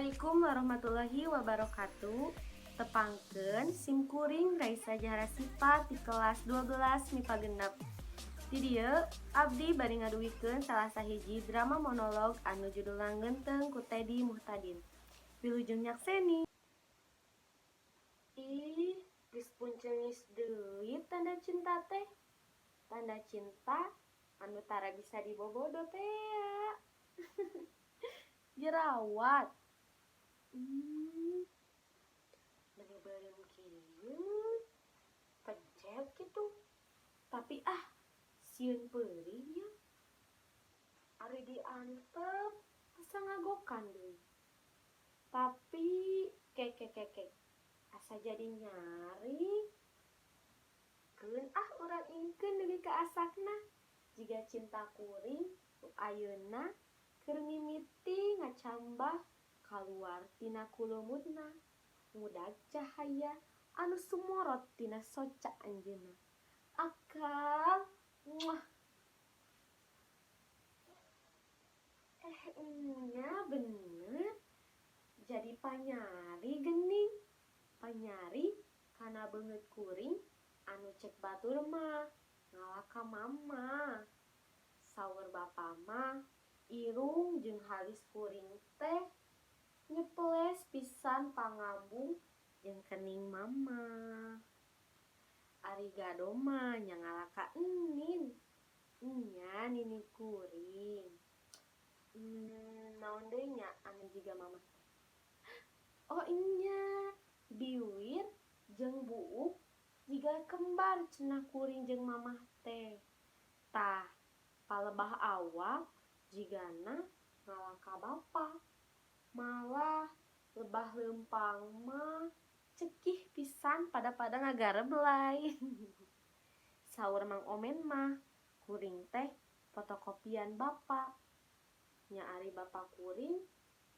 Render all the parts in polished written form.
Assalamualaikum warahmatullahi wabarakatuh. Tepangkeun simkuring Raisa Jahara Sifat di kelas 12 MIPA genep. Di dieu abdi bari ngaduwikeun salah sahiji drama monolog anu judulna Genteng ku Teddy Muhtadin. Wilujeng nyakseni. Ih, geus punceungis deui tanda cinta teh. Tanda cinta anu tara bisa dibobodo teh ya. Jerawat. Bener-bener kieu pejek gitu. Tapi sieun peuring nya. Ari diantep asa ngagokan deui. Tapi kek asa jadi nyari. Keun urang ingkeun deui ka asakna. Jiga cinta kuring nu ayeuna keur mimiti ngacambah kaluar tina kulumutna. Ngudag cahaya anu sumorot tina soca anjeunna. Akal muah. Nya bener jadi panyari geuning. Panyari kana beungeut kuring anu cek batur mah ngalaka mama. Saur bapa mah irung jeung halis kuring teh nyeples pisan pangambung jeung kening mama. Ari gado mah nya ngalaka enin. Nya nini kuring. Naon deui nya anu jiga mama teh? Oh nya, biwir jeung buuk jiga kembar cenah kuring jeung mamah teh. Tah, palebah awak jigana ngalaka bapa. Malah lebah leumpang mah cekih pisan pada ngagareb lain. Saur Mang Omen mah kuring teh fotokopian bapa. Nya ari bapa kuring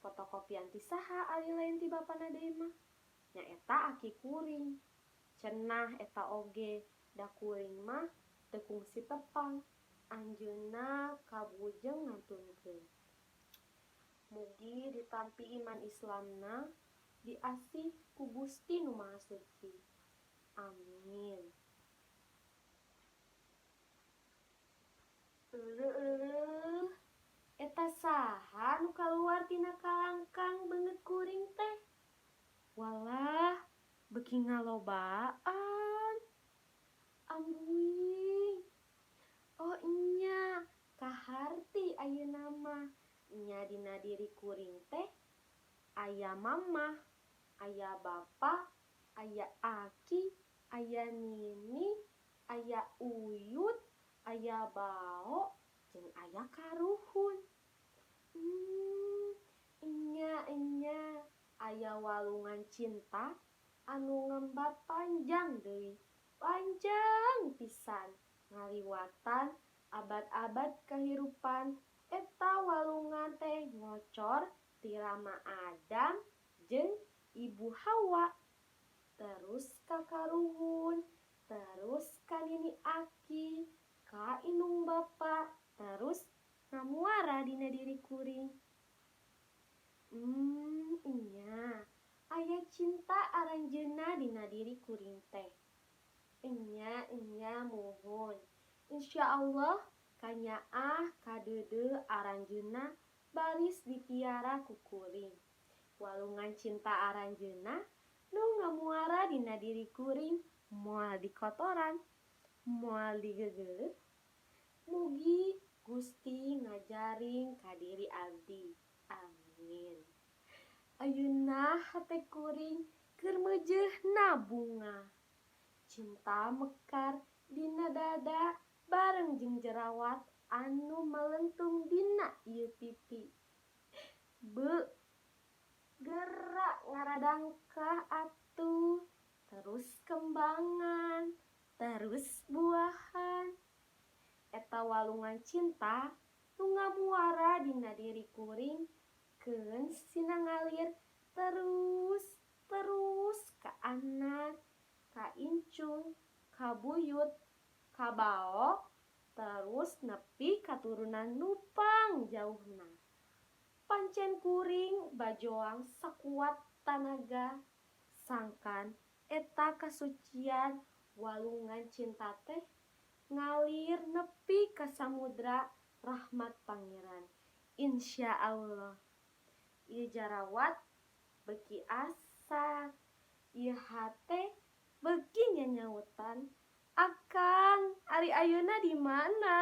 fotokopian ti saha ari lain ti bapana deui mah? Nya eta aki kuring. Cenah eta oge da kuring mah teu kungsi tepang. Anjeunna kabujeng ngantunkeun. Mugi ditampi iman Islamna diasih ku Gusti Nu Maha Suci. Amin. Eta saha nu kaluar tina kalangkang beungeut kuring teh? Walah, beuki ngalobaan. Ambuing. Oh nya, kaharti ayeuna mah. Nya dina diri kuring teh aya mama, aya bapa, aya aki, aya nini, aya uyut, aya bao, jeung aya karuhun. Nya aya walungan cinta anu ngembat panjang deui. Panjang pisan ngaliwatan abad-abad kahirupan. Eta walungan teh ngocor ti Rama Adam jeung Ibu Hawa. Terus ka karuhun, terus ka nini Aki, ka indung bapa, terus ngamuara dina diri kuring. Nya aya cinta aranjeunna dina diri kuring teh. Nya muhun. Insyaallah kanyaah kadeudeuk aranjeunna baris dipiara ku kuring. Walungan cinta aranjeunna nu ngamuara dina diri kuring moal dikotoran, moal digeugeuleuh. Mugi Gusti ngajaring ka diri abdi. Amin. Ayeuna hate kuring keur meujeuhna bunga. Cinta mekar dina dada bareng jeung jerawat anu melentung dina ieu pipi. Gerak ngaradangkah atuh, terus kembangan, terus buahan. Eta walungan cinta nu ngamuara dina diri kuring keun sina ngalir terus ka anak, ka incung, ka buyut, ka bao, terus nepi ka turunan nu pangjauhna. pancen kuring bajoang sakuat tanaga sangkan eta kasucian walungan cinta teh ngalir nepi ka samudra rahmat pangeran. Insya Allah ieu jarawat beki asak, ieu hate beki nyanyautan. Akang ari ayeuna di mana?